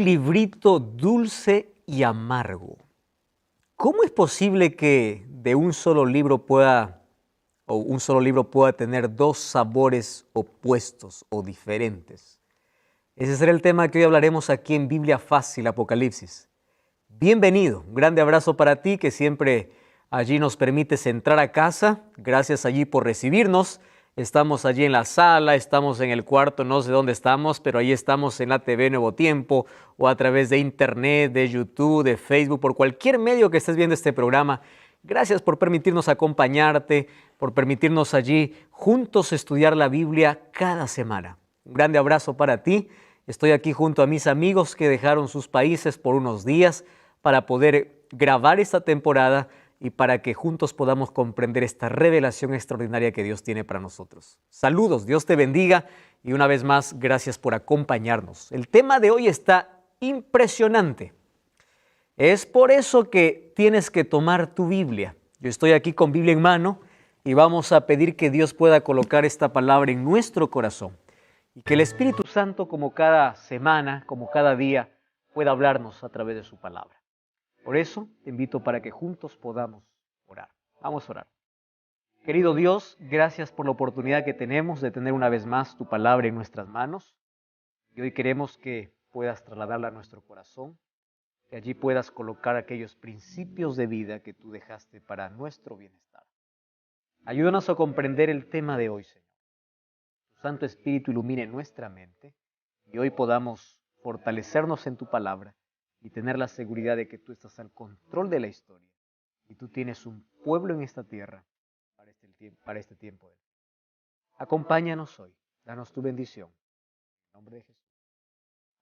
librito dulce y amargo. ¿Cómo es posible que de un solo libro pueda tener dos sabores opuestos o diferentes? Ese será el tema que hoy hablaremos aquí en Biblia Fácil Apocalipsis. Bienvenido, un grande abrazo para ti que siempre allí nos permites entrar a casa. Gracias allí por recibirnos. Estamos allí en la sala, estamos en el cuarto, no sé dónde estamos, pero ahí estamos en la TV Nuevo Tiempo o a través de internet, de YouTube, de Facebook, por cualquier medio que estés viendo este programa. Gracias por permitirnos acompañarte, por permitirnos allí juntos estudiar la Biblia cada semana. Un grande abrazo para ti. Estoy aquí junto a mis amigos que dejaron sus países por unos días para poder grabar esta temporada y para que juntos podamos comprender esta revelación extraordinaria que Dios tiene para nosotros. Saludos, Dios te bendiga y una vez más, gracias por acompañarnos. El tema de hoy está impresionante. Es por eso que tienes que tomar tu Biblia. Yo estoy aquí con Biblia en mano y vamos a pedir que Dios pueda colocar esta palabra en nuestro corazón y que el Espíritu Santo, como cada semana, como cada día, pueda hablarnos a través de su palabra. Por eso te invito para que juntos podamos orar. Vamos a orar. Querido Dios, gracias por la oportunidad que tenemos de tener una vez más tu palabra en nuestras manos. Y hoy queremos que puedas trasladarla a nuestro corazón, que allí puedas colocar aquellos principios de vida que tú dejaste para nuestro bienestar. Ayúdanos a comprender el tema de hoy, Señor. Tu Santo Espíritu ilumine nuestra mente y hoy podamos fortalecernos en tu palabra y tener la seguridad de que tú estás al control de la historia y tú tienes un pueblo en esta tierra para este tiempo. Acompáñanos hoy, danos tu bendición. En nombre de Jesús.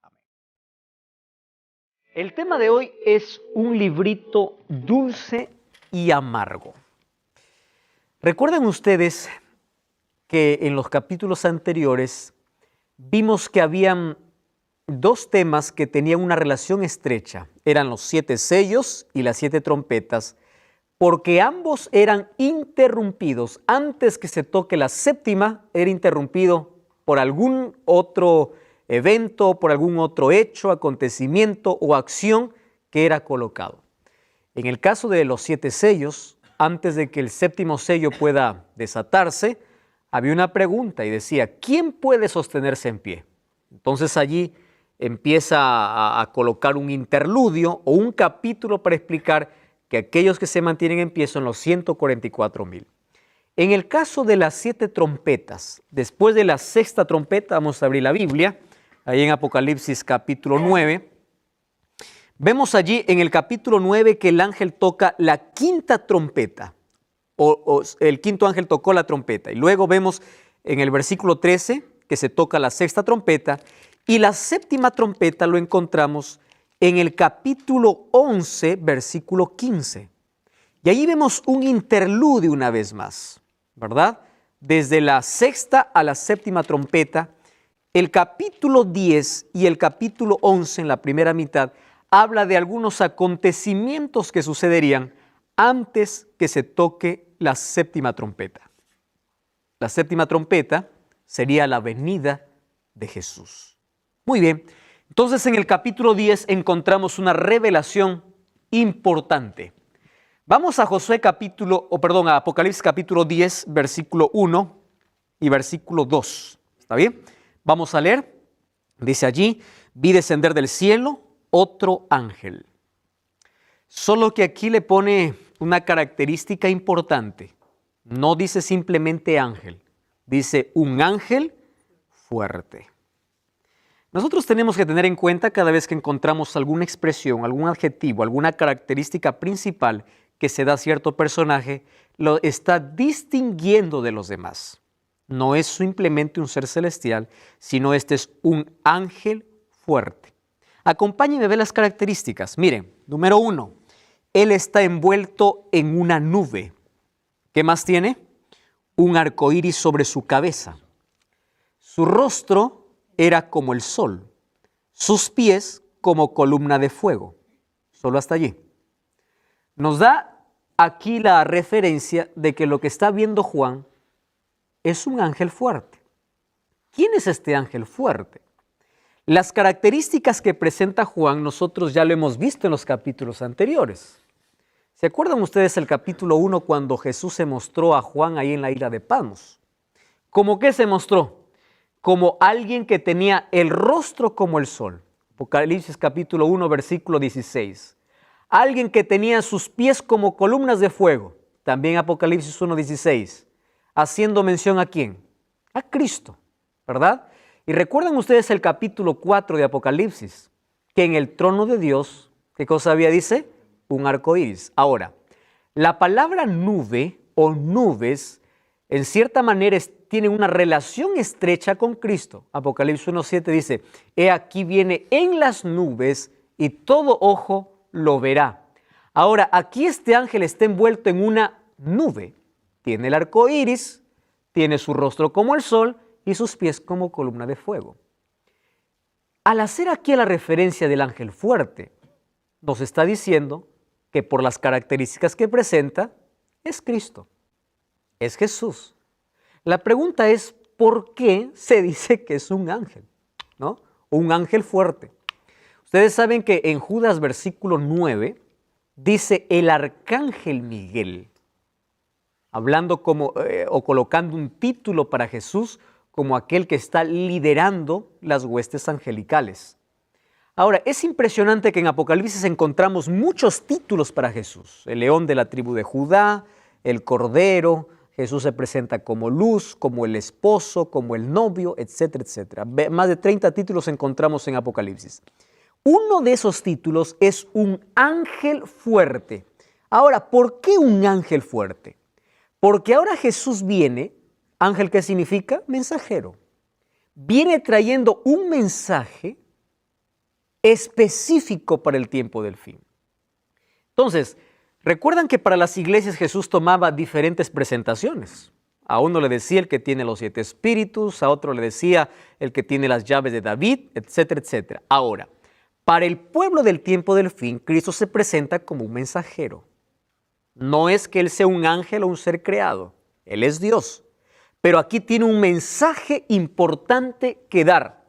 Amén. El tema de hoy es un librito dulce y amargo. ¿Recuerdan ustedes que en los capítulos anteriores vimos que habían dos temas que tenían una relación estrecha? Eran los 7 sellos y las 7 trompetas, porque ambos eran interrumpidos. Antes que se toque la séptima, era interrumpido por algún otro evento, por algún otro hecho, acontecimiento o acción que era colocado. En el caso de los 7 sellos, antes de que el séptimo sello pueda desatarse, había una pregunta y decía, ¿quién puede sostenerse en pie? Entonces allí empieza a colocar un interludio o un capítulo para explicar que aquellos que se mantienen en pie son los 144,000. En el caso de las 7 trompetas, después de la sexta trompeta, vamos a abrir la Biblia, ahí en Apocalipsis capítulo 9, vemos allí en el capítulo 9 que el ángel toca la quinta trompeta, o el quinto ángel tocó la trompeta, y luego vemos en el versículo 13 que se toca la sexta trompeta, y la séptima trompeta lo encontramos en el capítulo 11, versículo 15. Y allí vemos un interludio una vez más, ¿verdad? Desde la sexta a la séptima trompeta, el capítulo 10 y el capítulo 11 en la primera mitad habla de algunos acontecimientos que sucederían antes que se toque la séptima trompeta. La séptima trompeta sería la venida de Jesús. Muy bien, entonces en el capítulo 10 encontramos una revelación importante. Vamos a Apocalipsis capítulo 10, versículo 1 y versículo 2. ¿Está bien? Vamos a leer. Dice allí, vi descender del cielo otro ángel. Solo que aquí le pone una característica importante. No dice simplemente ángel, dice un ángel fuerte. Nosotros tenemos que tener en cuenta cada vez que encontramos alguna expresión, algún adjetivo, alguna característica principal que se da a cierto personaje, lo está distinguiendo de los demás. No es simplemente un ser celestial, sino este es un ángel fuerte. Acompáñenme a ver las características. Miren, número 1, él está envuelto en una nube. ¿Qué más tiene? Un arco iris sobre su cabeza. Su rostro era como el sol, sus pies como columna de fuego. Solo hasta allí. Nos da aquí la referencia de que lo que está viendo Juan es un ángel fuerte. ¿Quién es este ángel fuerte? Las características que presenta Juan nosotros ya lo hemos visto en los capítulos anteriores. ¿Se acuerdan ustedes el capítulo 1 cuando Jesús se mostró a Juan ahí en la isla de Patmos? ¿Cómo qué se mostró? Como alguien que tenía el rostro como el sol. Apocalipsis capítulo 1 versículo 16. Alguien que tenía sus pies como columnas de fuego. También Apocalipsis 1:16. Haciendo mención ¿a quién? A Cristo, ¿verdad? Y recuerdan ustedes el capítulo 4 de Apocalipsis, que en el trono de Dios, ¿qué cosa había? Dice, un arco iris. Ahora, la palabra nube o nubes, en cierta manera, tiene una relación estrecha con Cristo. Apocalipsis 1:7 dice, he aquí viene en las nubes y todo ojo lo verá. Ahora, aquí este ángel está envuelto en una nube. Tiene el arco iris, tiene su rostro como el sol y sus pies como columna de fuego. Al hacer aquí la referencia del ángel fuerte, nos está diciendo que por las características que presenta, es Cristo, es Jesús. La pregunta es, ¿por qué se dice que es un ángel? ¿No? Un ángel fuerte. Ustedes saben que en Judas versículo 9 dice el arcángel Miguel, hablando como o colocando un título para Jesús como aquel que está liderando las huestes angelicales. Ahora, es impresionante que en Apocalipsis encontramos muchos títulos para Jesús. El león de la tribu de Judá, el cordero, Jesús se presenta como luz, como el esposo, como el novio, etcétera, etcétera. Más de 30 títulos encontramos en Apocalipsis. Uno de esos títulos es un ángel fuerte. Ahora, ¿por qué un ángel fuerte? Porque ahora Jesús viene, ángel, ¿qué significa? Mensajero. Viene trayendo un mensaje específico para el tiempo del fin. Entonces, recuerdan que para las iglesias Jesús tomaba diferentes presentaciones. A uno le decía el que tiene los 7 espíritus, a otro le decía el que tiene las llaves de David, etcétera, etcétera. Ahora, para el pueblo del tiempo del fin, Cristo se presenta como un mensajero. No es que Él sea un ángel o un ser creado, Él es Dios. Pero aquí tiene un mensaje importante que dar.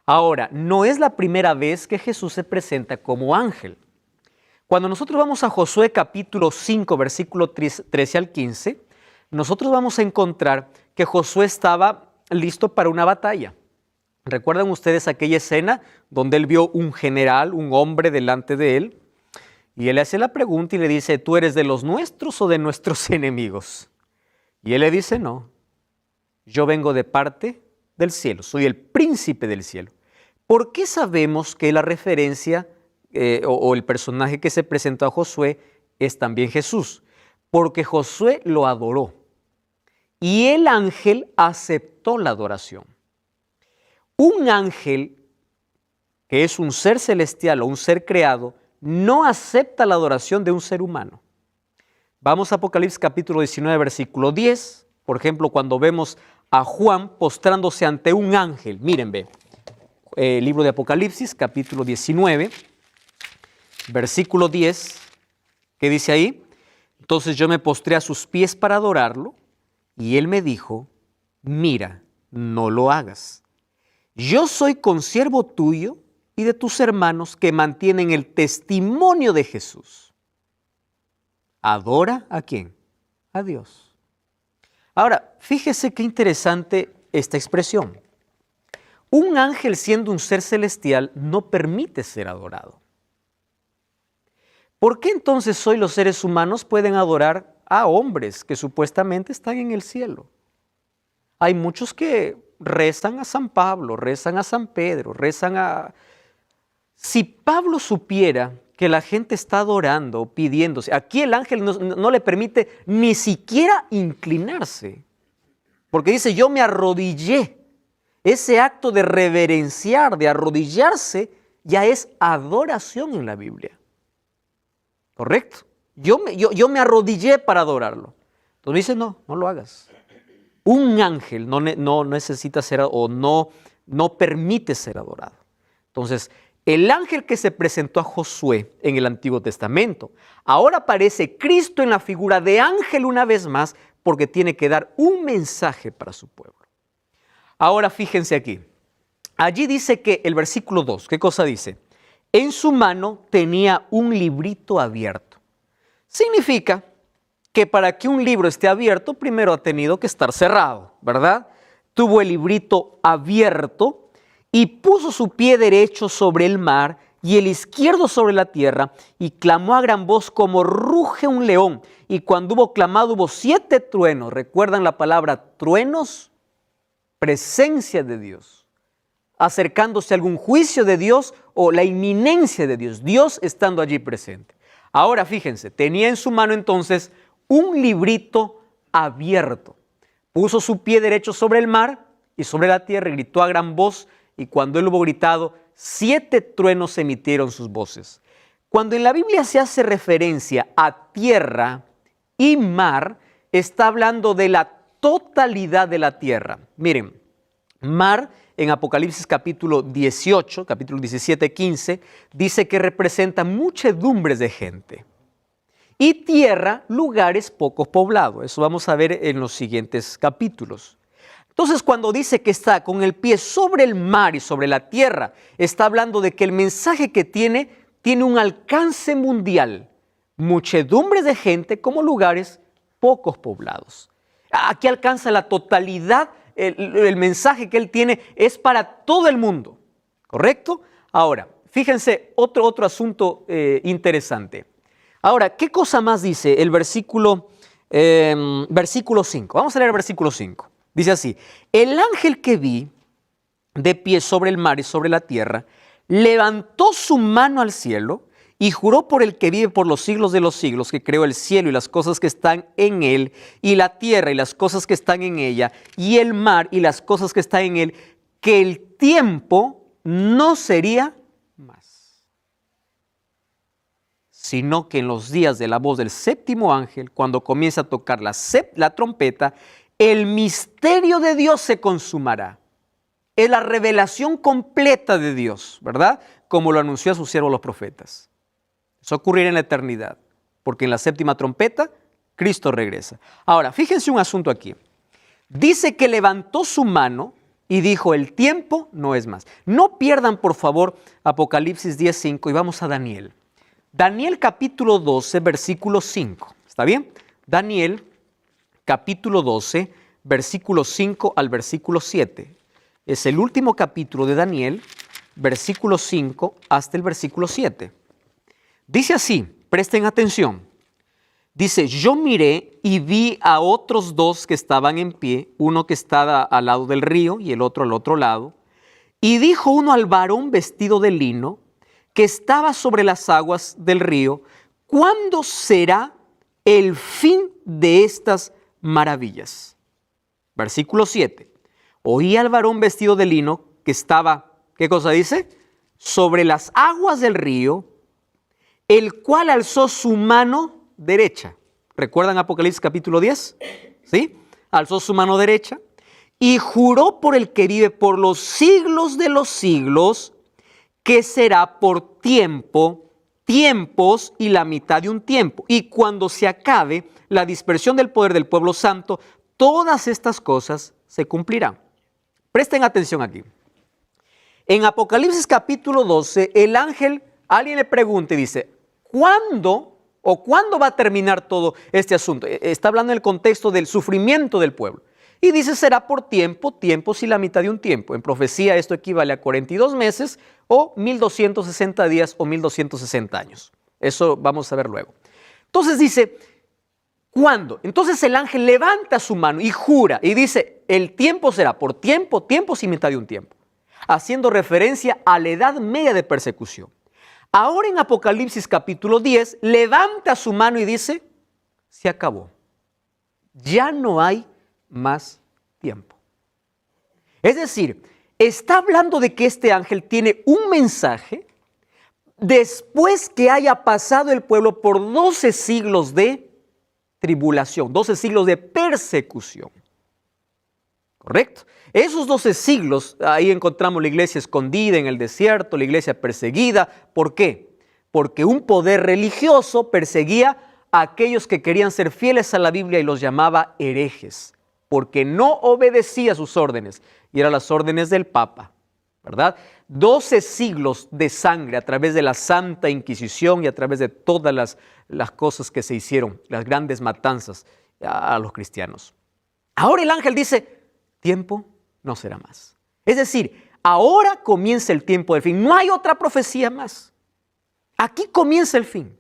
Ahora, no es la primera vez que Jesús se presenta como ángel. Cuando nosotros vamos a Josué capítulo 5, versículo 13 al 15, nosotros vamos a encontrar que Josué estaba listo para una batalla. ¿Recuerdan ustedes aquella escena donde él vio un general, un hombre delante de él? Y él le hace la pregunta y le dice, ¿tú eres de los nuestros o de nuestros enemigos? Y él le dice, no, yo vengo de parte del cielo, soy el príncipe del cielo. ¿Por qué sabemos que la referencia o el personaje que se presentó a Josué es también Jesús? Porque Josué lo adoró y el ángel aceptó la adoración. Un ángel, que es un ser celestial o un ser creado, no acepta la adoración de un ser humano. Vamos a Apocalipsis capítulo 19, versículo 10. Por ejemplo, cuando vemos a Juan postrándose ante un ángel. Miren, ve, libro de Apocalipsis, capítulo 19, versículo 10, ¿qué dice ahí? Entonces yo me postré a sus pies para adorarlo, y él me dijo, mira, no lo hagas. Yo soy consiervo tuyo y de tus hermanos que mantienen el testimonio de Jesús. ¿Adora a quién? A Dios. Ahora, fíjese qué interesante esta expresión. Un ángel, siendo un ser celestial, no permite ser adorado. ¿Por qué entonces hoy los seres humanos pueden adorar a hombres que supuestamente están en el cielo? Hay muchos que rezan a San Pablo, rezan a San Pedro, rezan a... Si Pablo supiera que la gente está adorando, pidiéndose, aquí el ángel no le permite ni siquiera inclinarse, porque dice, yo me arrodillé. Ese acto de reverenciar, de arrodillarse, ya es adoración en la Biblia. ¿Correcto? Yo me arrodillé para adorarlo. Entonces dice, no lo hagas. Un ángel no necesita ser o no permite ser adorado. Entonces, el ángel que se presentó a Josué en el Antiguo Testamento, ahora aparece Cristo en la figura de ángel una vez más porque tiene que dar un mensaje para su pueblo. Ahora fíjense aquí, allí dice que el versículo 2, ¿qué cosa dice? En su mano tenía un librito abierto. Significa que para que un libro esté abierto, primero ha tenido que estar cerrado, ¿verdad? Tuvo el librito abierto y puso su pie derecho sobre el mar y el izquierdo sobre la tierra, y clamó a gran voz como ruge un león. Y cuando hubo clamado, hubo 7 truenos. ¿Recuerdan la palabra truenos? Presencia de Dios, acercándose a algún juicio de Dios o la inminencia de Dios, Dios estando allí presente. Ahora fíjense, tenía en su mano entonces un librito abierto. Puso su pie derecho sobre el mar y sobre la tierra, y gritó a gran voz, y cuando él hubo gritado, 7 truenos emitieron sus voces. Cuando en la Biblia se hace referencia a tierra y mar, está hablando de la totalidad de la tierra. Miren, mar en Apocalipsis capítulo 18, capítulo 17, 15, dice que representa muchedumbres de gente. Y tierra, lugares poco poblados. Eso vamos a ver en los siguientes capítulos. Entonces, cuando dice que está con el pie sobre el mar y sobre la tierra, está hablando de que el mensaje que tiene un alcance mundial. Muchedumbres de gente como lugares pocos poblados. Aquí alcanza la totalidad. El mensaje que él tiene es para todo el mundo, ¿correcto? Ahora, fíjense, otro asunto interesante. Ahora, ¿qué cosa más dice el versículo 5? Vamos a leer el versículo 5. Dice así: el ángel que vi de pie sobre el mar y sobre la tierra, levantó su mano al cielo y juró por el que vive por los siglos de los siglos, que creó el cielo y las cosas que están en él, y la tierra y las cosas que están en ella, y el mar y las cosas que están en él, que el tiempo no sería más, sino que en los días de la voz del séptimo ángel, cuando comience a tocar la trompeta, el misterio de Dios se consumará. Es la revelación completa de Dios, ¿verdad? Como lo anunció a sus siervos los profetas. Eso ocurrirá en la eternidad, porque en la séptima trompeta Cristo regresa. Ahora, fíjense un asunto aquí. Dice que levantó su mano y dijo, el tiempo no es más. No pierdan, por favor, Apocalipsis 10:5 y vamos a Daniel. Daniel capítulo 12, versículo 5. ¿Está bien? Daniel capítulo 12, versículo 5 al versículo 7. Es el último capítulo de Daniel, versículo 5 hasta el versículo 7. Dice así, presten atención. Dice, yo miré y vi a otros 2 que estaban en pie, uno que estaba al lado del río y el otro al otro lado. Y dijo uno al varón vestido de lino, que estaba sobre las aguas del río, ¿cuándo será el fin de estas maravillas? Versículo 7. Oí al varón vestido de lino que estaba, ¿qué cosa dice? Sobre las aguas del río, el cual alzó su mano derecha. ¿Recuerdan Apocalipsis capítulo 10? ¿Sí? Alzó su mano derecha y juró por el que vive por los siglos de los siglos, que será por tiempo, tiempos y la mitad de un tiempo. Y cuando se acabe la dispersión del poder del pueblo santo, todas estas cosas se cumplirán. Presten atención aquí. En Apocalipsis capítulo 12, el ángel, alguien le pregunta y dice, ¿cuándo va a terminar todo este asunto? Está hablando en el contexto del sufrimiento del pueblo. Y dice, será por tiempo, tiempos y la mitad de un tiempo. En profecía esto equivale a 42 meses o 1260 días o 1260 años. Eso vamos a ver luego. Entonces dice, ¿cuándo? Entonces el ángel levanta su mano y jura y dice, el tiempo será por tiempo, tiempos y mitad de un tiempo. Haciendo referencia a la edad media de persecución. Ahora en Apocalipsis capítulo 10, levanta su mano y dice, se acabó. Ya no hay más tiempo. Es decir, está hablando de que este ángel tiene un mensaje después que haya pasado el pueblo por 12 siglos de tribulación, 12 siglos de persecución. ¿Correcto? Esos 12 siglos, ahí encontramos la iglesia escondida en el desierto, la iglesia perseguida. ¿Por qué? Porque un poder religioso perseguía a aquellos que querían ser fieles a la Biblia y los llamaba herejes, porque no obedecía sus órdenes, y eran las órdenes del Papa. ¿verdad? 12 siglos de sangre a través de la Santa Inquisición y a través de todas las cosas que se hicieron, las grandes matanzas a los cristianos. Ahora el ángel dice, tiempo no será más. Es decir, ahora comienza el tiempo del fin. No hay otra profecía más. Aquí comienza el fin.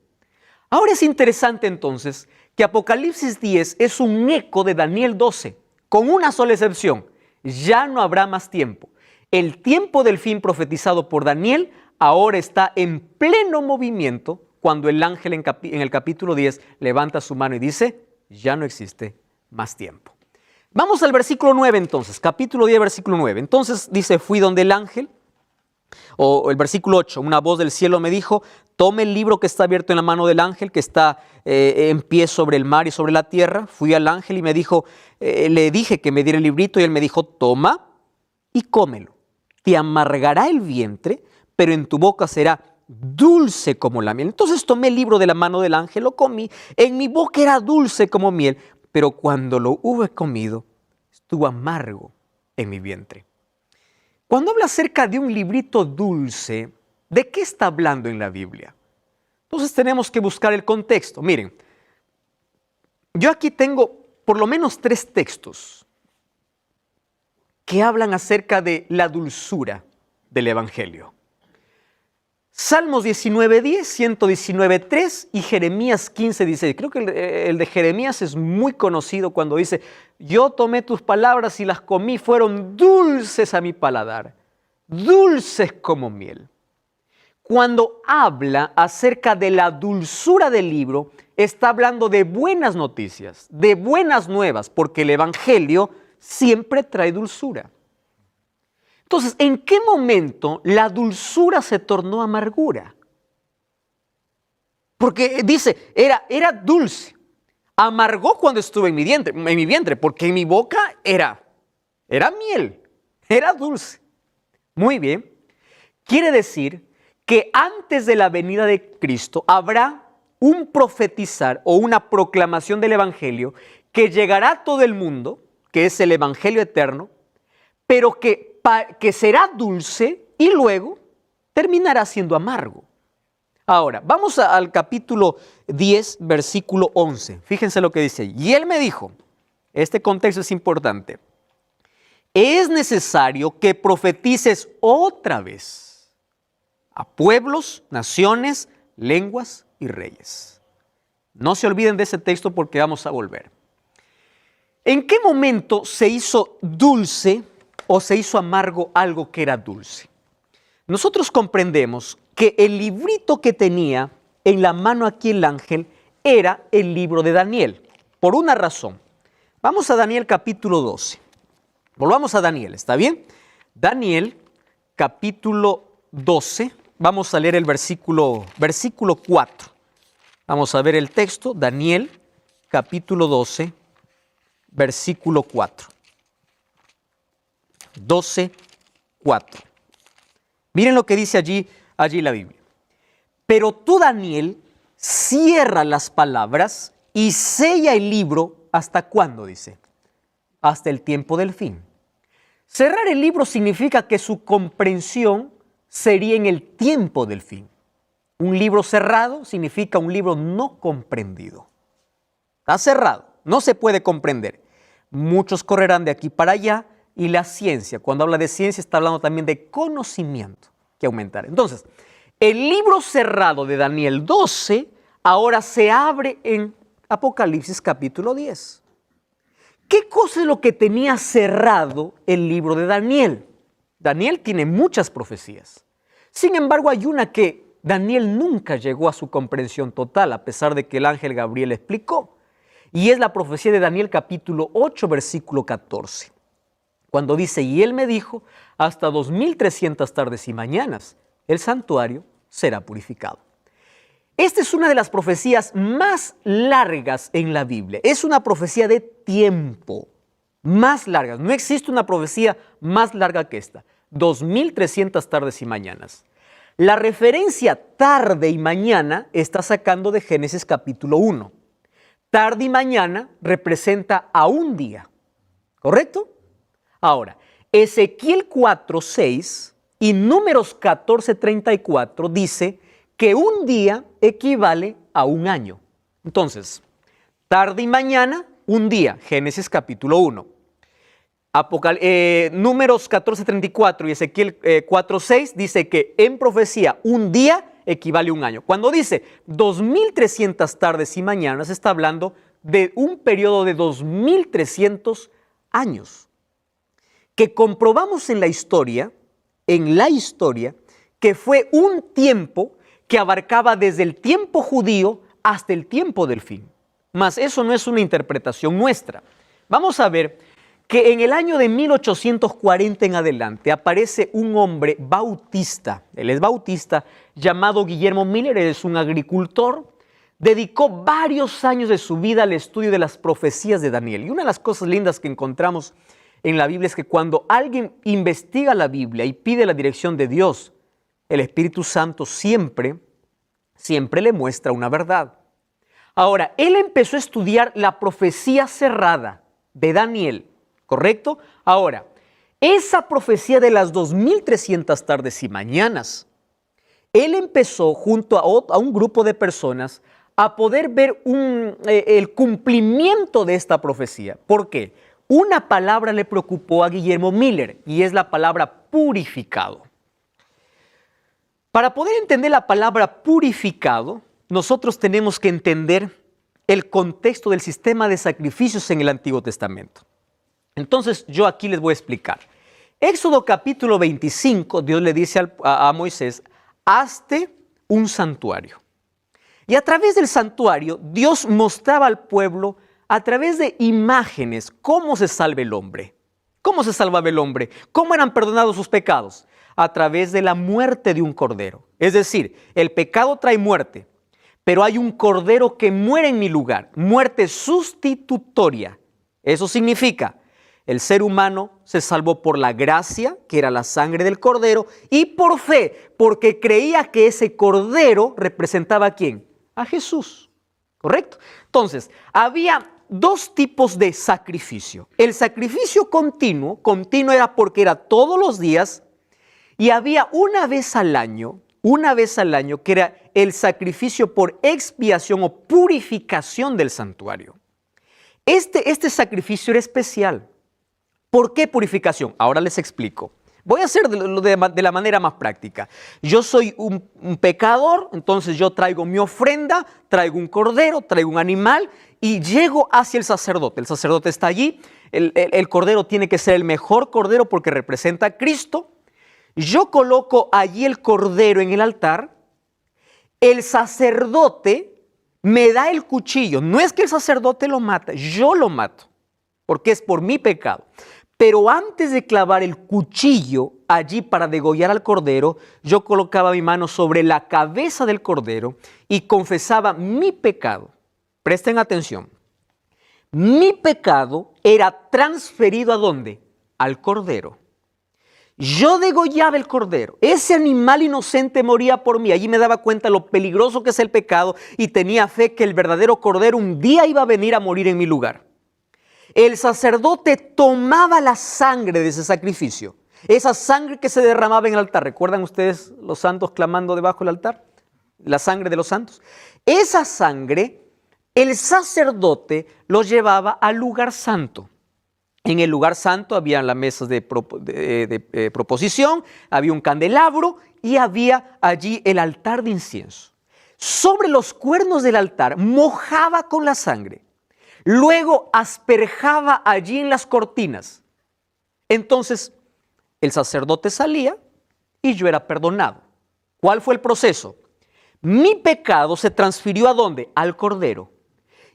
Ahora es interesante entonces que Apocalipsis 10 es un eco de Daniel 12, con una sola excepción. Ya no habrá más tiempo. El tiempo del fin profetizado por Daniel ahora está en pleno movimiento cuando el ángel en el capítulo 10 levanta su mano y dice, ya no existe más tiempo. Vamos al versículo 9 entonces, capítulo 10, versículo 9. Entonces dice, fui donde el ángel, o el versículo 8, una voz del cielo me dijo, tome el libro que está abierto en la mano del ángel, que está en pie sobre el mar y sobre la tierra. Fui al ángel y me dijo, le dije que me diera el librito y él me dijo, toma y cómelo. Te amargará el vientre, pero en tu boca será dulce como la miel. Entonces tomé el libro de la mano del ángel, lo comí, en mi boca era dulce como miel, pero cuando lo hube comido, estuvo amargo en mi vientre. Cuando habla acerca de un librito dulce, ¿de qué está hablando en la Biblia? Entonces tenemos que buscar el contexto. Miren, yo aquí tengo por lo menos 3 textos que hablan acerca de la dulzura del Evangelio. Salmos 19:10, 119:3 y Jeremías 15:16. Creo que el de Jeremías es muy conocido cuando dice, yo tomé tus palabras y las comí, fueron dulces a mi paladar, dulces como miel. Cuando habla acerca de la dulzura del libro, está hablando de buenas noticias, de buenas nuevas, porque el Evangelio siempre trae dulzura. Entonces, ¿en qué momento la dulzura se tornó amargura? Porque dice, era dulce. Amargó cuando estuve en mi vientre, porque en mi boca era miel, era dulce. Muy bien. Quiere decir que antes de la venida de Cristo habrá un profetizar o una proclamación del Evangelio que llegará a todo el mundo, que es el Evangelio eterno, pero que será dulce y luego terminará siendo amargo. Ahora, vamos al capítulo 10, versículo 11. Fíjense lo que dice ahí. Y él me dijo, este contexto es importante, es necesario que profetices otra vez a pueblos, naciones, lenguas y reyes. No se olviden de ese texto porque vamos a volver. ¿En qué momento se hizo dulce o se hizo amargo algo que era dulce? Nosotros comprendemos que el librito que tenía en la mano aquí el ángel era el libro de Daniel, por una razón. Vamos a Daniel capítulo 12. Volvamos a Daniel, ¿está bien? Daniel capítulo 12, vamos a leer el versículo 4. Vamos a ver el texto, Daniel capítulo 12, versículo 4. 12:4. Miren lo que dice allí la Biblia. Pero tú, Daniel, cierra las palabras y sella el libro. ¿Hasta cuándo? Dice. Hasta el tiempo del fin. Cerrar el libro significa que su comprensión sería en el tiempo del fin. Un libro cerrado significa un libro no comprendido. Está cerrado, no se puede comprender. Muchos correrán de aquí para allá. Y la ciencia, cuando habla de ciencia, está hablando también de conocimiento que aumentar. Entonces, el libro cerrado de Daniel 12 ahora se abre en Apocalipsis capítulo 10. ¿Qué cosa es lo que tenía cerrado el libro de Daniel? Daniel tiene muchas profecías. Sin embargo, hay una que Daniel nunca llegó a su comprensión total, a pesar de que el ángel Gabriel explicó. Y es la profecía de Daniel capítulo 8, versículo 14. Cuando dice, y él me dijo, hasta 2300 tardes y mañanas, el santuario será purificado. Esta es una de las profecías más largas en la Biblia. Es una profecía de tiempo, más larga. No existe una profecía más larga que esta. 2300 tardes y mañanas. La referencia tarde y mañana está sacando de Génesis capítulo 1. Tarde y mañana representa a un día, ¿correcto? Ahora, Ezequiel 4:6 Y Números 14:34 dice que un día equivale a un año. Entonces, tarde y mañana, un día, Génesis capítulo 1. Números 14:34 y Ezequiel 4:6 dice que en profecía un día equivale a un año. Cuando dice 2300 tardes y mañanas, está hablando de un periodo de 2300 años, que comprobamos en la historia, que fue un tiempo que abarcaba desde el tiempo judío hasta el tiempo del fin. Mas eso no es una interpretación nuestra. Vamos a ver que en el año de 1840 en adelante aparece un hombre bautista, él es bautista, llamado Guillermo Miller. Él es un agricultor, dedicó varios años de su vida al estudio de las profecías de Daniel. Y una de las cosas lindas que encontramos en la Biblia es que cuando alguien investiga la Biblia y pide la dirección de Dios, el Espíritu Santo siempre le muestra una verdad. Ahora, él empezó a estudiar la profecía cerrada de Daniel, ¿correcto? Ahora, esa profecía de las 2300 tardes y mañanas, él empezó junto a un grupo de personas a poder ver el cumplimiento de esta profecía. ¿Por qué? Una palabra le preocupó a Guillermo Miller y es la palabra purificado. Para poder entender la palabra purificado, nosotros tenemos que entender el contexto del sistema de sacrificios en el Antiguo Testamento. Entonces, yo aquí les voy a explicar. Éxodo capítulo 25, Dios le dice a Moisés, hazte un santuario. Y a través del santuario, Dios mostraba al pueblo a través de imágenes cómo se salva el hombre. ¿Cómo se salvaba el hombre? ¿Cómo eran perdonados sus pecados? A través de la muerte de un cordero. Es decir, el pecado trae muerte, pero hay un cordero que muere en mi lugar, muerte sustitutoria. Eso significa, el ser humano se salvó por la gracia, que era la sangre del cordero, y por fe, porque creía que ese cordero representaba ¿a quién? A Jesús, ¿correcto? Entonces, había dos tipos de sacrificio. El sacrificio continuo era porque era todos los días, y había una vez al año que era el sacrificio por expiación o purificación del santuario. Este sacrificio era especial. ¿Por qué purificación? Ahora les explico. Voy a hacer de la manera más práctica. Yo soy un pecador, entonces yo traigo mi ofrenda, traigo un cordero, traigo un animal y llego hacia el sacerdote. El sacerdote está allí, el cordero tiene que ser el mejor cordero porque representa a Cristo. Yo coloco allí el cordero en el altar, el sacerdote me da el cuchillo. No es que el sacerdote lo mata, yo lo mato, porque es por mi pecado. Pero antes de clavar el cuchillo allí para degollar al cordero, yo colocaba mi mano sobre la cabeza del cordero y confesaba mi pecado. Presten atención. Mi pecado era transferido ¿a dónde? Al cordero. Yo degollaba el cordero. Ese animal inocente moría por mí. Allí me daba cuenta lo peligroso que es el pecado y tenía fe que el verdadero cordero un día iba a venir a morir en mi lugar. El sacerdote tomaba la sangre de ese sacrificio, esa sangre que se derramaba en el altar. ¿Recuerdan ustedes los santos clamando debajo del altar? La sangre de los santos. Esa sangre, el sacerdote lo llevaba al lugar santo. En el lugar santo había las mesas de proposición, había un candelabro y había allí el altar de incienso. Sobre los cuernos del altar mojaba con la sangre. Luego asperjaba allí en las cortinas. Entonces el sacerdote salía y yo era perdonado. ¿Cuál fue el proceso? Mi pecado se transfirió ¿a dónde? Al cordero.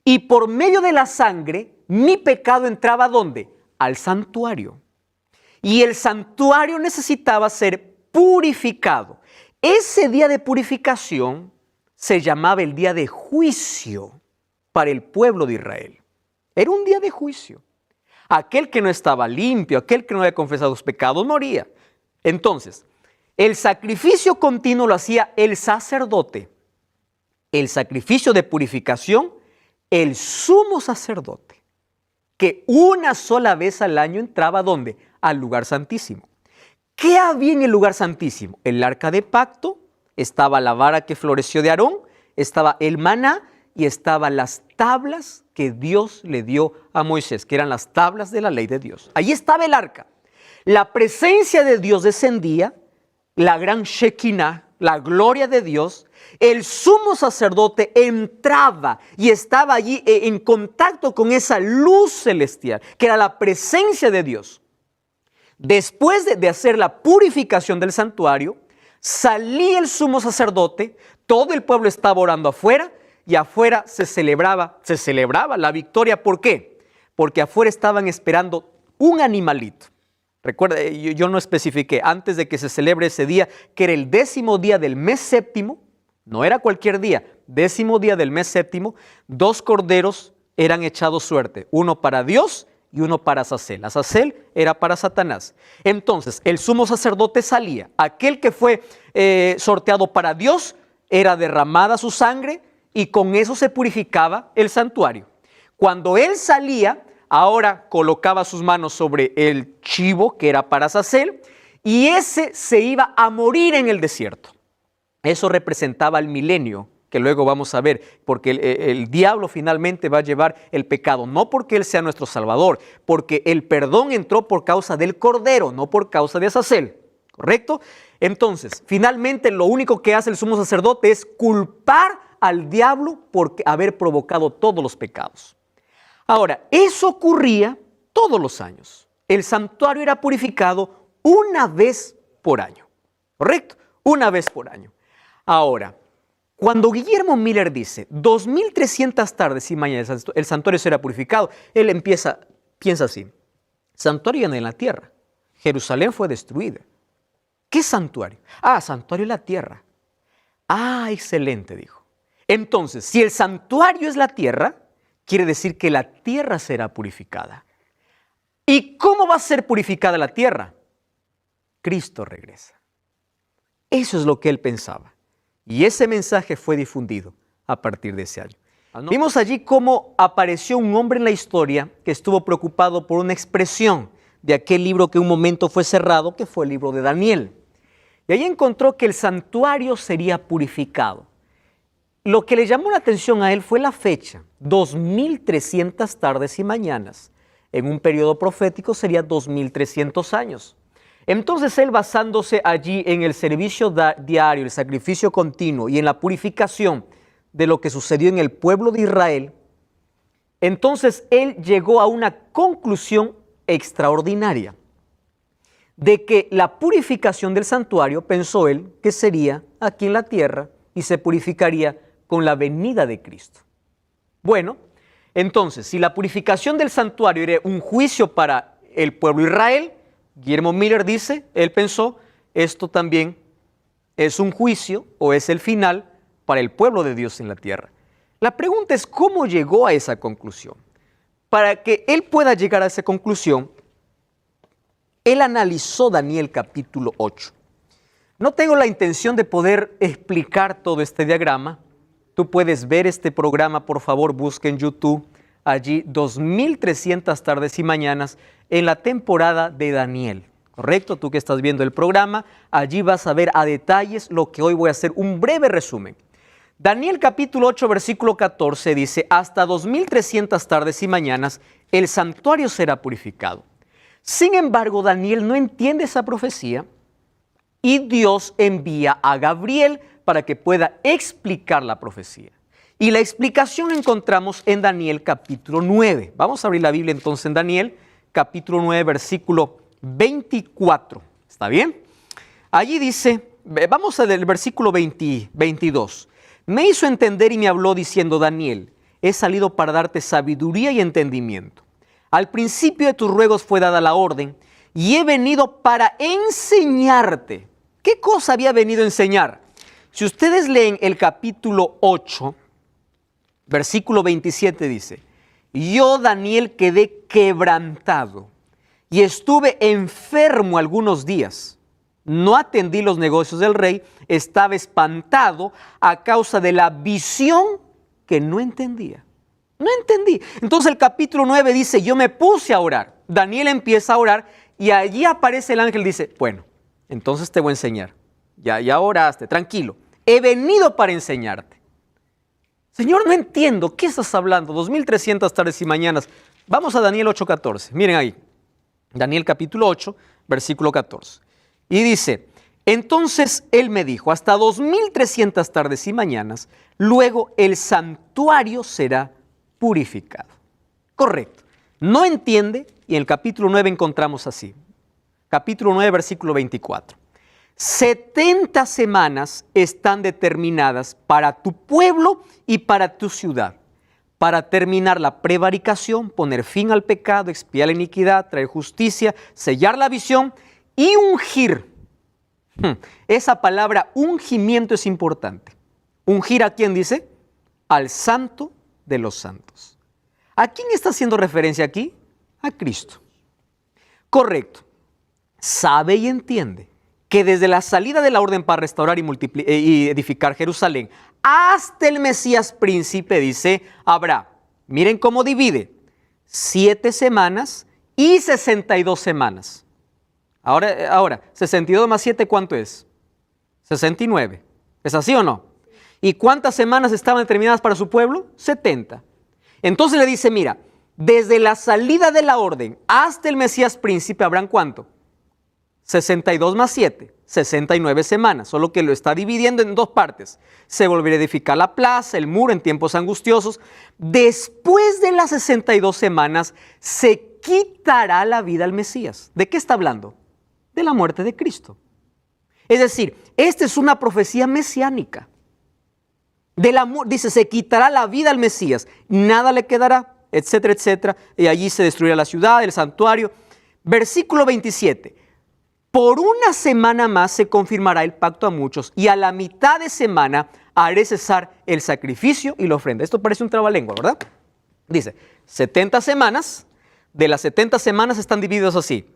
Y por medio de la sangre, mi pecado entraba ¿a dónde? Al santuario. Y el santuario necesitaba ser purificado. Ese día de purificación se llamaba el día de juicio para el pueblo de Israel. Era un día de juicio. Aquel que no estaba limpio, aquel que no había confesado sus pecados, moría. Entonces, el sacrificio continuo lo hacía el sacerdote. El sacrificio de purificación, el sumo sacerdote, que una sola vez al año entraba ¿dónde? Al lugar santísimo. ¿Qué había en el lugar santísimo? El arca de pacto, estaba la vara que floreció de Aarón, estaba el maná y estaban las tablas que Dios le dio a Moisés, que eran las tablas de la ley de Dios. Ahí estaba el arca. La presencia de Dios descendía, la gran Shekinah, la gloria de Dios. El sumo sacerdote entraba y estaba allí en contacto con esa luz celestial, que era la presencia de Dios. Después de hacer la purificación del santuario, salía el sumo sacerdote, todo el pueblo estaba orando afuera y afuera se celebraba la victoria. ¿Por qué? Porque afuera estaban esperando un animalito. Recuerda, yo no especifiqué antes de que se celebre ese día, que era el 10º día del mes séptimo, no era cualquier día, 10º día del mes séptimo, 2 corderos eran echados suerte, uno para Dios y uno para Azazel. Azazel era para Satanás. Entonces, el sumo sacerdote salía. Aquel que fue sorteado para Dios, era derramada su sangre y con eso se purificaba el santuario. Cuando él salía, ahora colocaba sus manos sobre el chivo que era para Azazel y ese se iba a morir en el desierto. Eso representaba el milenio, que luego vamos a ver, porque el diablo finalmente va a llevar el pecado, no porque él sea nuestro salvador, porque el perdón entró por causa del cordero, no por causa de Azazel, ¿correcto? Entonces, finalmente lo único que hace el sumo sacerdote es culpar al diablo por haber provocado todos los pecados. Ahora, eso ocurría todos los años. El santuario era purificado una vez por año, ¿correcto? Una vez por año. Ahora, cuando Guillermo Miller dice 2300 tardes y mañanas el santuario será purificado, él piensa así: santuario en la tierra, Jerusalén fue destruida. ¿Qué santuario? Santuario en la tierra. Excelente, dijo. Entonces, si el santuario es la tierra, quiere decir que la tierra será purificada. ¿Y cómo va a ser purificada la tierra? Cristo regresa. Eso es lo que él pensaba. Y ese mensaje fue difundido a partir de ese año. Vimos allí cómo apareció un hombre en la historia que estuvo preocupado por una expresión de aquel libro que un momento fue cerrado, que fue el libro de Daniel. Y ahí encontró que el santuario sería purificado. Lo que le llamó la atención a él fue la fecha, 2300 tardes y mañanas. En un periodo profético sería 2300 años. Entonces él, basándose allí en el servicio diario, el sacrificio continuo y en la purificación de lo que sucedió en el pueblo de Israel, entonces él llegó a una conclusión extraordinaria de que la purificación del santuario, pensó él, que sería aquí en la tierra y se purificaría con la venida de Cristo. Bueno, entonces, si la purificación del santuario era un juicio para el pueblo de Israel, Guillermo Miller dice, él pensó, esto también es un juicio o es el final para el pueblo de Dios en la tierra. La pregunta es, ¿cómo llegó a esa conclusión? Para que él pueda llegar a esa conclusión, él analizó Daniel capítulo 8. No tengo la intención de poder explicar todo este diagrama. Tú puedes ver este programa, por favor, busca en YouTube, allí 2300 tardes y mañanas en la temporada de Daniel, ¿correcto? Tú que estás viendo el programa, allí vas a ver a detalles lo que hoy voy a hacer, un breve resumen. Daniel capítulo 8, versículo 14 dice, hasta 2300 tardes y mañanas el santuario será purificado. Sin embargo, Daniel no entiende esa profecía y Dios envía a Gabriel para que pueda explicar la profecía. Y la explicación la encontramos en Daniel capítulo 9. Vamos a abrir la Biblia entonces en Daniel capítulo 9, versículo 24. ¿Está bien? Allí dice, vamos al versículo 22. Me hizo entender y me habló diciendo, Daniel, he salido para darte sabiduría y entendimiento. Al principio de tus ruegos fue dada la orden y he venido para enseñarte. ¿Qué cosa había venido a enseñar? Si ustedes leen el capítulo 8, versículo 27 dice, yo, Daniel, quedé quebrantado y estuve enfermo algunos días. No atendí los negocios del rey, estaba espantado a causa de la visión que no entendía. No entendí. Entonces el capítulo 9 dice, yo me puse a orar. Daniel empieza a orar y allí aparece el ángel y dice, bueno, Entonces te voy a enseñar. Ya oraste, tranquilo. He venido para enseñarte. Señor, no entiendo. ¿Qué estás hablando? 2300 tardes y mañanas. Vamos a Daniel 8:14. Miren ahí. Daniel capítulo 8, versículo 14. Y dice, entonces él me dijo, hasta 2300 tardes y mañanas, luego el santuario será purificado. Correcto. No entiende, y en el capítulo 9 encontramos así. Capítulo 9, versículo 24. 70 semanas están determinadas para tu pueblo y para tu ciudad, para terminar la prevaricación, poner fin al pecado, expiar la iniquidad, traer justicia, sellar la visión y ungir. Esa palabra ungimiento es importante. ¿Ungir a quién dice? Al Santo de los Santos. ¿A quién está haciendo referencia aquí? A Cristo. Correcto. Sabe y entiende que desde la salida de la orden para restaurar y edificar Jerusalén hasta el Mesías príncipe, dice, habrá, miren cómo divide, 7 semanas y 62 semanas. Ahora, 62 más 7, ¿cuánto es? 69. ¿Es así o no? ¿Y cuántas semanas estaban determinadas para su pueblo? 70. Entonces le dice, mira, desde la salida de la orden hasta el Mesías príncipe, ¿habrán cuánto? 62 más 7, 69 semanas, solo que lo está dividiendo en 2 partes. Se volverá a edificar la plaza, el muro en tiempos angustiosos. Después de las 62 semanas, se quitará la vida al Mesías. ¿De qué está hablando? De la muerte de Cristo. Es decir, esta es una profecía mesiánica. Dice, se quitará la vida al Mesías, nada le quedará, etcétera, etcétera. Y allí se destruirá la ciudad, el santuario. Versículo 27. Por una semana más se confirmará el pacto a muchos y a la mitad de semana haré cesar el sacrificio y la ofrenda. Esto parece un trabalengua, ¿verdad? Dice, 70 semanas, de las 70 semanas están divididos así.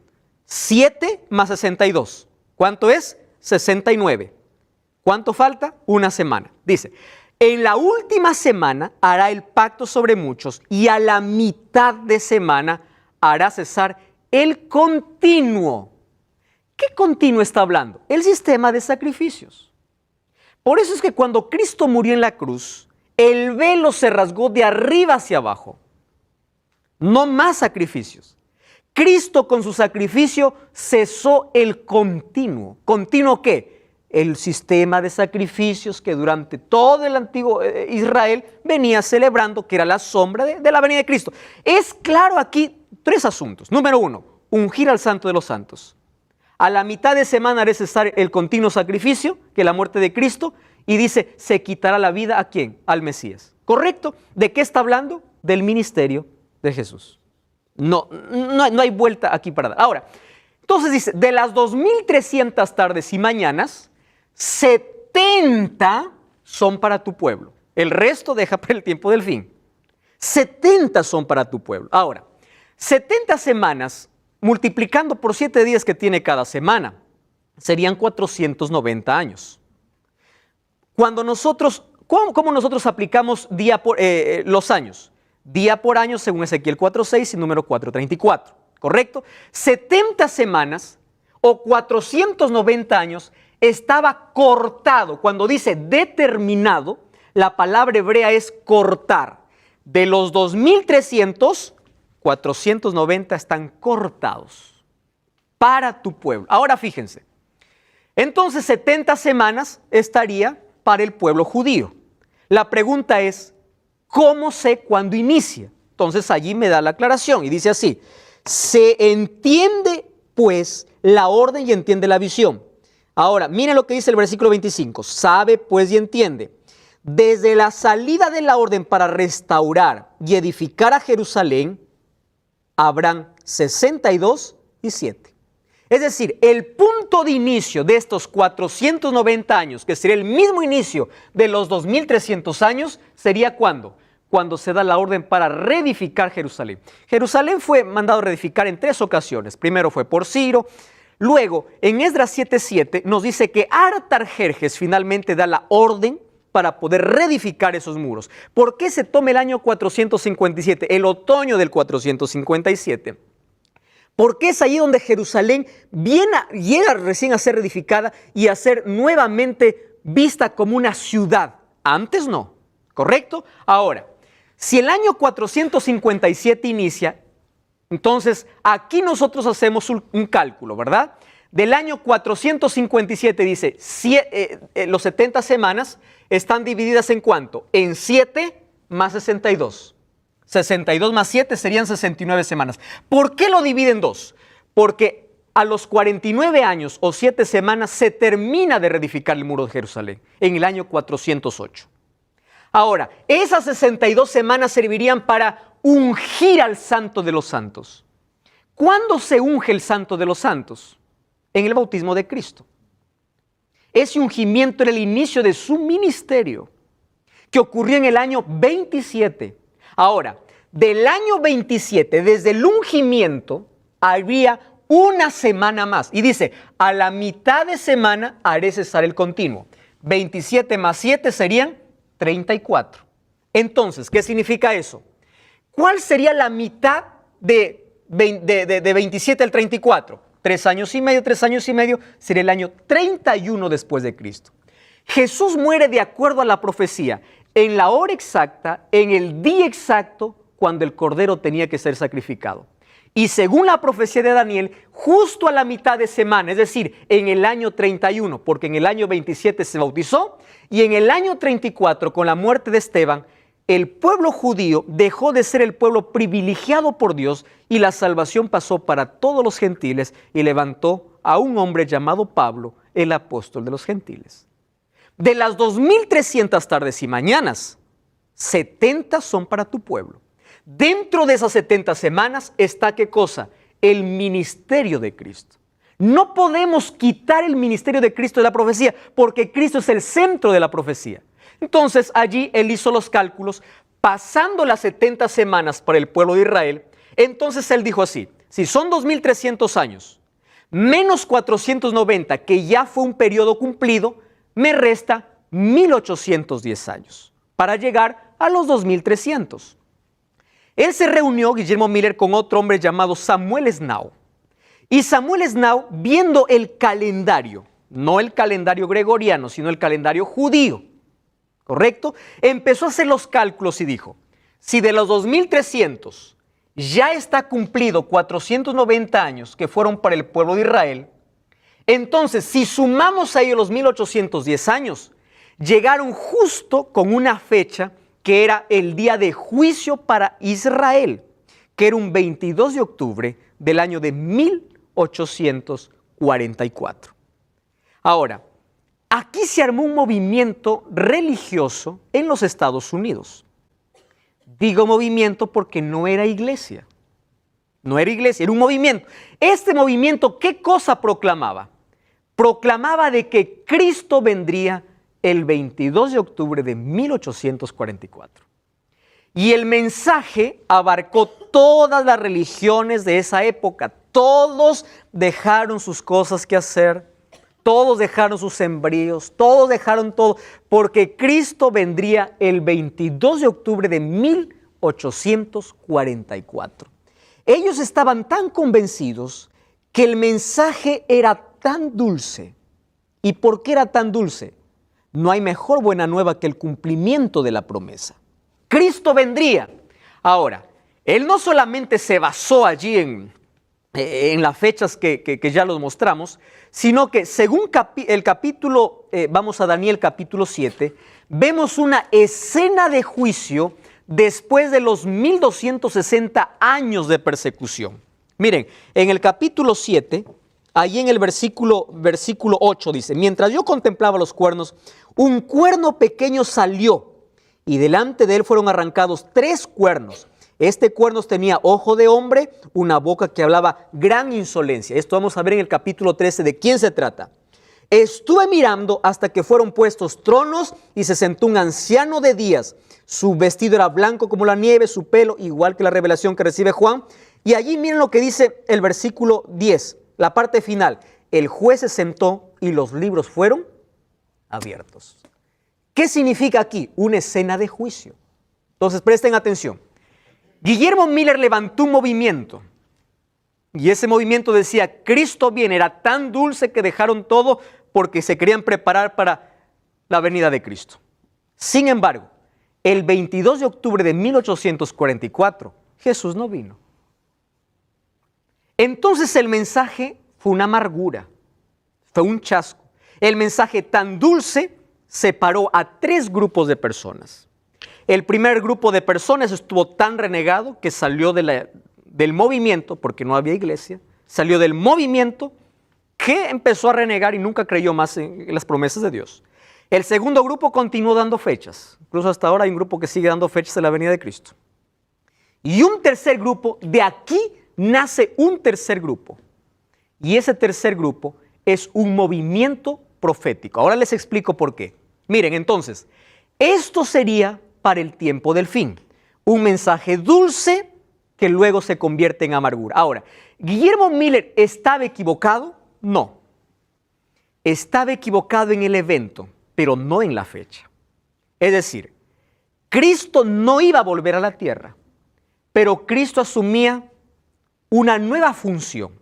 7 más 62. ¿Cuánto es? 69. ¿Cuánto falta? Una semana. Dice, en la última semana hará el pacto sobre muchos y a la mitad de semana hará cesar el continuo. ¿Qué continuo está hablando? El sistema de sacrificios. Por eso es que cuando Cristo murió en la cruz, el velo se rasgó de arriba hacia abajo. No más sacrificios. Cristo con su sacrificio cesó el continuo. ¿Continuo qué? El sistema de sacrificios que durante todo el antiguo Israel venía celebrando, que era la sombra de la venida de Cristo. Es claro aquí 3 asuntos. Número 1, ungir al Santo de los Santos. A la mitad de semana haré cesar el continuo sacrificio, que es la muerte de Cristo, y dice, se quitará la vida ¿a quién? Al Mesías. ¿Correcto? ¿De qué está hablando? Del ministerio de Jesús. No hay vuelta aquí para dar. Ahora, entonces dice, de las 2300 tardes y mañanas, 70 son para tu pueblo. El resto deja para el tiempo del fin. 70 son para tu pueblo. Ahora, 70 semanas multiplicando por 7 días que tiene cada semana, serían 490 años. ¿Cómo nosotros aplicamos los años? Día por año según Ezequiel 4:6 y número 4:34, ¿correcto? 70 semanas o 490 años estaba cortado. Cuando dice determinado, la palabra hebrea es cortar. De los 2300, 490 están cortados para tu pueblo. Ahora fíjense, entonces 70 semanas estaría para el pueblo judío. La pregunta es, ¿cómo sé cuándo inicia? Entonces allí me da la aclaración y dice así, se entiende pues la orden y entiende la visión. Ahora, miren lo que dice el versículo 25, sabe pues y entiende. Desde la salida de la orden para restaurar y edificar a Jerusalén, habrán 62 y 7. Es decir, el punto de inicio de estos 490 años, que sería el mismo inicio de los 2300 años, sería ¿cuándo? Cuando se da la orden para reedificar Jerusalén. Jerusalén fue mandado a reedificar en 3 ocasiones. Primero fue por Ciro. Luego, en Esdras 7:7 nos dice que Artajerjes finalmente da la orden para poder reedificar esos muros. ¿Por qué se toma el año 457, el otoño del 457? Porque es ahí donde Jerusalén llega recién a ser reedificada y a ser nuevamente vista como una ciudad. Antes no, ¿correcto? Ahora, si el año 457 inicia, entonces aquí nosotros hacemos un cálculo, ¿verdad? Del año 457 dice, los 70 semanas están divididas ¿en cuánto? En 7 más 62. 62 más 7 serían 69 semanas. ¿Por qué lo divide en dos? Porque a los 49 años o 7 semanas se termina de reedificar el muro de Jerusalén, en el año 408. Ahora, esas 62 semanas servirían para ungir al Santo de los Santos. ¿Cuándo se unge el Santo de los Santos? En el bautismo de Cristo. Ese ungimiento era el inicio de su ministerio, que ocurrió en el año 27. Ahora, del año 27, desde el ungimiento, había una semana más. Y dice, a la mitad de semana haré cesar el continuo. 27 más 7 serían 34. Entonces, ¿qué significa eso? ¿Cuál sería la mitad de 27 al 34? 3 años y medio, sería el año 31 después de Cristo. Jesús muere de acuerdo a la profecía, en la hora exacta, en el día exacto, cuando el cordero tenía que ser sacrificado. Y según la profecía de Daniel, justo a la mitad de semana, es decir, en el año 31, porque en el año 27 se bautizó, y en el año 34, con la muerte de Esteban, el pueblo judío dejó de ser el pueblo privilegiado por Dios y la salvación pasó para todos los gentiles y levantó a un hombre llamado Pablo, el apóstol de los gentiles. De las 2300 tardes y mañanas, 70 son para tu pueblo. Dentro de esas 70 semanas está, ¿qué cosa? El ministerio de Cristo. No podemos quitar el ministerio de Cristo de la profecía, porque Cristo es el centro de la profecía. Entonces allí él hizo los cálculos, pasando las 70 semanas para el pueblo de Israel. Entonces él dijo así, si son 2300 años, menos 490, que ya fue un periodo cumplido, me resta 1810 años, para llegar a los 2300. Él se reunió, Guillermo Miller, con otro hombre llamado Samuel Snow. Y Samuel Snow, viendo el calendario, no el calendario gregoriano, sino el calendario judío, ¿correcto? Empezó a hacer los cálculos y dijo, si de los 2300 ya está cumplido 490 años que fueron para el pueblo de Israel, entonces si sumamos a ellos los 1810 años, llegaron justo con una fecha que era el día de juicio para Israel, que era un 22 de octubre del año de 1844. Ahora, aquí se armó un movimiento religioso en los Estados Unidos. Digo movimiento porque no era iglesia. No era iglesia, era un movimiento. Este movimiento, ¿qué cosa proclamaba? Proclamaba de que Cristo vendría el 22 de octubre de 1844. Y el mensaje abarcó todas las religiones de esa época. Todos dejaron sus cosas que hacer, todos dejaron sus sembríos, todos dejaron todo, porque Cristo vendría el 22 de octubre de 1844. Ellos estaban tan convencidos que el mensaje era tan dulce. ¿Y por qué era tan dulce? No hay mejor buena nueva que el cumplimiento de la promesa. Cristo vendría. Ahora, él no solamente se basó allí en las fechas que ya los mostramos, sino que según el capítulo, vamos a Daniel capítulo 7, vemos una escena de juicio después de los 1260 años de persecución. Miren, en el capítulo 7, ahí en el versículo 8 dice, mientras yo contemplaba los cuernos, un cuerno pequeño salió y delante de él fueron arrancados 3 cuernos. Este cuerno tenía ojo de hombre, una boca que hablaba gran insolencia. Esto vamos a ver en el capítulo 13 de quién se trata. Estuve mirando hasta que fueron puestos tronos y se sentó un anciano de días. Su vestido era blanco como la nieve, su pelo igual que la revelación que recibe Juan. Y allí miren lo que dice el versículo 10, la parte final. El juez se sentó y los libros fueron abiertos. ¿Qué significa aquí? Una escena de juicio. Entonces presten atención. Guillermo Miller levantó un movimiento Y ese movimiento decía, Cristo viene, era tan dulce que dejaron todo porque se querían preparar para la venida de Cristo. Sin embargo, el 22 de octubre de 1844, Jesús no vino. Entonces el mensaje fue una amargura, fue un chasco. El mensaje tan dulce separó a 3 grupos de personas. El primer grupo de personas estuvo tan renegado que salió del movimiento, porque no había iglesia, salió del movimiento que empezó a renegar y nunca creyó más en las promesas de Dios. El segundo grupo continuó dando fechas. Incluso hasta ahora hay un grupo que sigue dando fechas de la venida de Cristo. Y un tercer grupo, de aquí nace un tercer grupo. Y ese tercer grupo es un movimiento profético. Ahora les explico por qué. Miren, entonces, esto sería para el tiempo del fin. Un mensaje dulce que luego se convierte en amargura. Ahora, ¿Guillermo Miller estaba equivocado? No. Estaba equivocado en el evento, pero no en la fecha. Es decir, Cristo no iba a volver a la tierra, pero Cristo asumía una nueva función.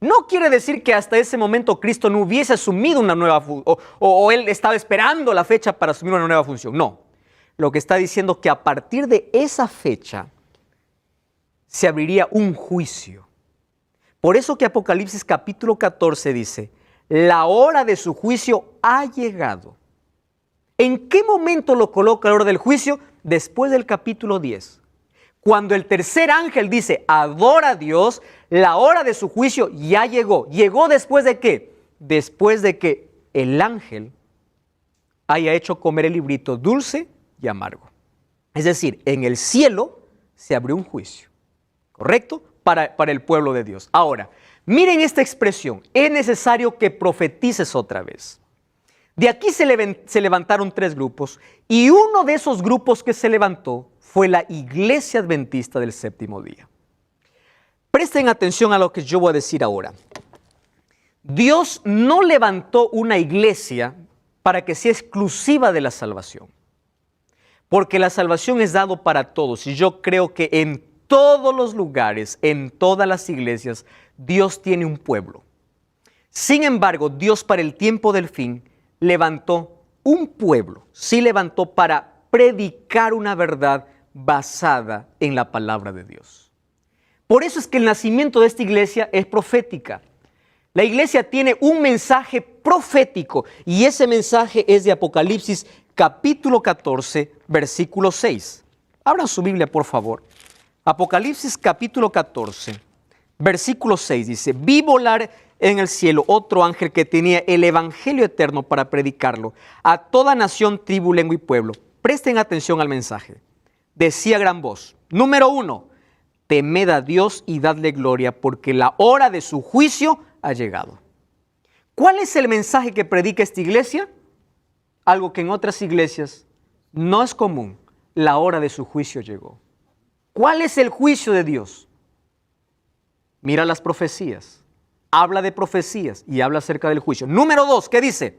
No quiere decir que hasta ese momento Cristo no hubiese asumido una nueva función, o Él estaba esperando la fecha para asumir una nueva función. No. Lo que está diciendo es que a partir de esa fecha se abriría un juicio. Por eso que Apocalipsis capítulo 14 dice, la hora de su juicio ha llegado. ¿En qué momento lo coloca la hora del juicio? Después del capítulo 10. Cuando el tercer ángel dice, adora a Dios, la hora de su juicio ya llegó. ¿Llegó después de qué? Después de que el ángel haya hecho comer el librito dulce y amargo. Es decir, en el cielo se abrió un juicio, ¿correcto? Para el pueblo de Dios. Ahora, miren esta expresión, es necesario que profetices otra vez. De aquí se levantaron 3 grupos y uno de esos grupos que se levantó fue la Iglesia Adventista del Séptimo Día. Presten atención a lo que yo voy a decir ahora. Dios no levantó una iglesia para que sea exclusiva de la salvación, porque la salvación es dado para todos y yo creo que en todos los lugares, en todas las iglesias, Dios tiene un pueblo. Sin embargo, Dios para el tiempo del fin levantó un pueblo, sí levantó para predicar una verdad basada en la palabra de Dios. Por eso es que el nacimiento de esta iglesia es profética. La iglesia tiene un mensaje profético y ese mensaje es de Apocalipsis capítulo 14, versículo 6. Abran su Biblia, por favor. Apocalipsis capítulo 14, versículo 6 dice, vi volar en el cielo otro ángel que tenía el evangelio eterno para predicarlo a toda nación, tribu, lengua y pueblo. Presten atención al mensaje. Decía a gran voz, número 1, temed a Dios y dadle gloria porque la hora de su juicio ha llegado. ¿Cuál es el mensaje que predica esta iglesia? Algo que en otras iglesias no es común. La hora de su juicio llegó. ¿Cuál es el juicio de Dios? Mira las profecías. Habla de profecías y habla acerca del juicio. Número 2, ¿qué dice?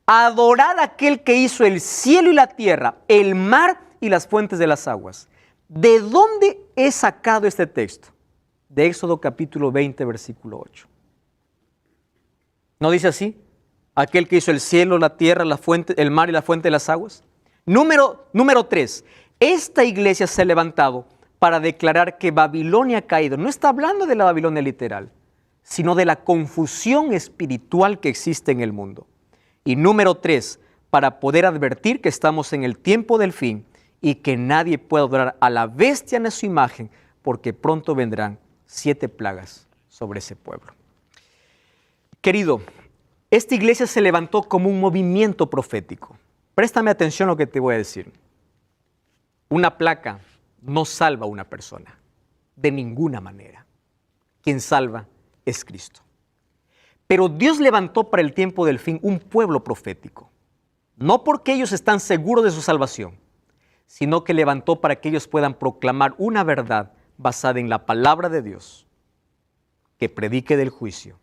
Adorad a aquel que hizo el cielo y la tierra, el mar y las fuentes de las aguas. ¿De dónde he sacado este texto? De Éxodo capítulo 20, versículo 8. ¿No dice así? Aquel que hizo el cielo, la tierra, la fuente, el mar y la fuente de las aguas. Número 3. Esta iglesia se ha levantado para declarar que Babilonia ha caído. No está hablando de la Babilonia literal, sino de la confusión espiritual que existe en el mundo. Y número 3, para poder advertir que estamos en el tiempo del fin y que nadie puede adorar a la bestia en su imagen, porque pronto vendrán 7 plagas sobre ese pueblo. Querido, esta iglesia se levantó como un movimiento profético. Préstame atención a lo que te voy a decir. Una placa no salva a una persona, de ninguna manera. Quien salva es Cristo. Pero Dios levantó para el tiempo del fin un pueblo profético, no porque ellos están seguros de su salvación, sino que levantó para que ellos puedan proclamar una verdad basada en la palabra de Dios, que predique del juicio,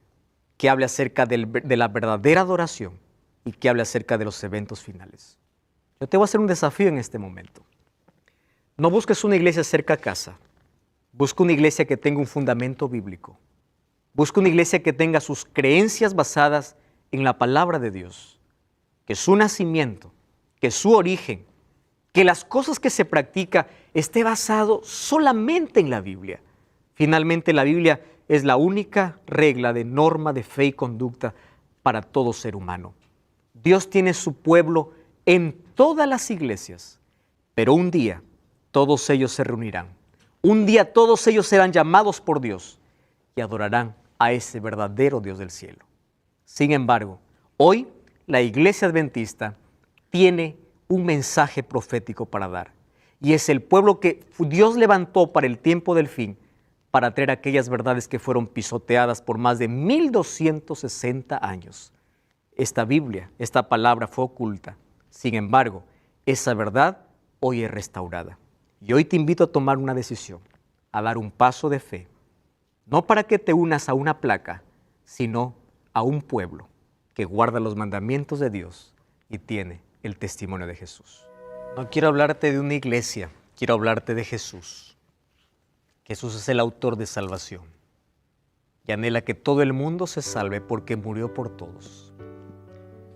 que hable acerca de la verdadera adoración y que hable acerca de los eventos finales. Yo te voy a hacer un desafío en este momento. No busques una iglesia cerca a casa, busca una iglesia que tenga un fundamento bíblico, Busca una iglesia que tenga sus creencias basadas en la palabra de Dios, que su nacimiento, que su origen, que las cosas que se practica esté basado solamente en la Biblia. Finalmente, la Biblia es la única regla de norma de fe y conducta para todo ser humano. Dios tiene su pueblo en todas las iglesias, pero un día todos ellos se reunirán. Un día todos ellos serán llamados por Dios y adorarán a ese verdadero Dios del cielo. Sin embargo, hoy la iglesia adventista tiene un mensaje profético para dar, y es el pueblo que Dios levantó para el tiempo del fin, para traer aquellas verdades que fueron pisoteadas por más de 1260 años. Esta Biblia, esta palabra fue oculta. Sin embargo, esa verdad hoy es restaurada. Y hoy te invito a tomar una decisión, a dar un paso de fe, no para que te unas a una placa, sino a un pueblo que guarda los mandamientos de Dios y tiene el testimonio de Jesús. No quiero hablarte de una iglesia, quiero hablarte de Jesús. Jesús es el autor de salvación y anhela que todo el mundo se salve porque murió por todos.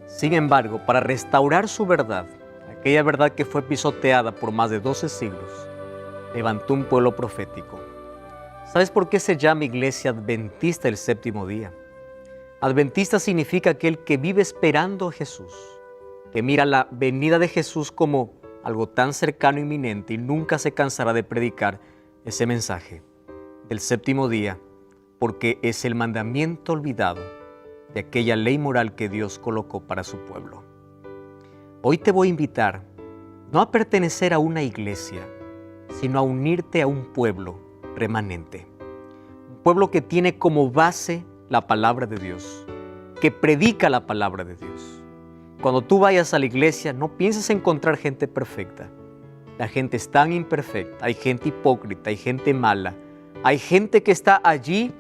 Sin embargo, para restaurar su verdad, aquella verdad que fue pisoteada por más de 12 siglos, levantó un pueblo profético. ¿Sabes por qué se llama Iglesia Adventista del Séptimo Día? Adventista significa aquel que vive esperando a Jesús, que mira la venida de Jesús como algo tan cercano e inminente y nunca se cansará de predicar ese mensaje del séptimo día, porque es el mandamiento olvidado de aquella ley moral que Dios colocó para su pueblo. Hoy te voy a invitar no a pertenecer a una iglesia, sino a unirte a un pueblo remanente. Un pueblo que tiene como base la palabra de Dios, que predica la palabra de Dios. Cuando tú vayas a la iglesia, no pienses encontrar gente perfecta. La gente es tan imperfecta, hay gente hipócrita, hay gente mala, hay gente que está allí,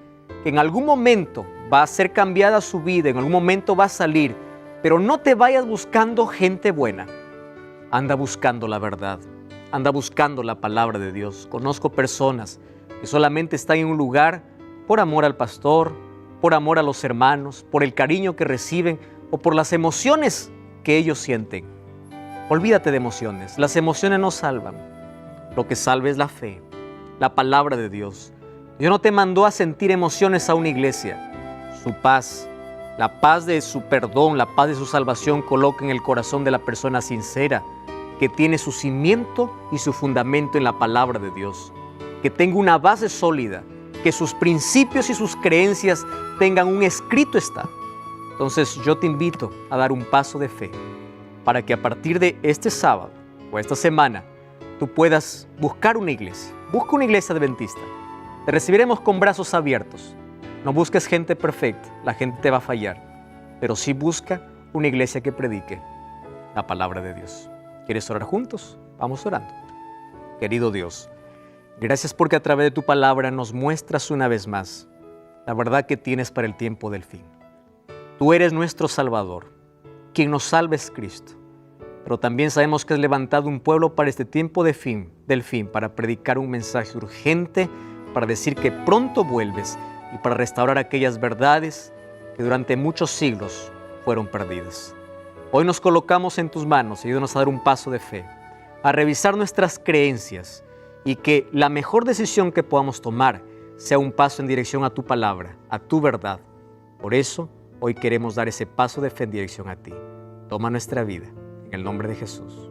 que en algún momento va a ser cambiada su vida, en algún momento va a salir, pero no te vayas buscando gente buena. Anda buscando la verdad, anda buscando la palabra de Dios. Conozco personas que solamente están en un lugar por amor al pastor, por amor a los hermanos, por el cariño que reciben o por las emociones que ellos sienten. Olvídate de emociones, las emociones no salvan. Lo que salva es la fe, la palabra de Dios. Dios no te mandó a sentir emociones a una iglesia. Su paz, la paz de su perdón, la paz de su salvación coloca en el corazón de la persona sincera, que tiene su cimiento y su fundamento en la palabra de Dios, que tenga una base sólida, que sus principios y sus creencias tengan un escrito está. Entonces yo te invito a dar un paso de fe para que a partir de este sábado o esta semana tú puedas buscar una iglesia. Busca una iglesia adventista. Te recibiremos con brazos abiertos. No busques gente perfecta, la gente te va a fallar, pero sí busca una iglesia que predique la palabra de Dios. ¿Quieres orar juntos? Vamos orando. Querido Dios, gracias porque a través de tu palabra nos muestras una vez más la verdad que tienes para el tiempo del fin. Tú eres nuestro Salvador, quien nos salva es Cristo, pero también sabemos que has levantado un pueblo para este tiempo del fin, para predicar un mensaje urgente, para decir que pronto vuelves y para restaurar aquellas verdades que durante muchos siglos fueron perdidas. Hoy nos colocamos en tus manos, ayúdanos a dar un paso de fe, a revisar nuestras creencias y que la mejor decisión que podamos tomar sea un paso en dirección a tu palabra, a tu verdad. Por eso, hoy queremos dar ese paso de fe en dirección a ti. Toma nuestra vida, en el nombre de Jesús.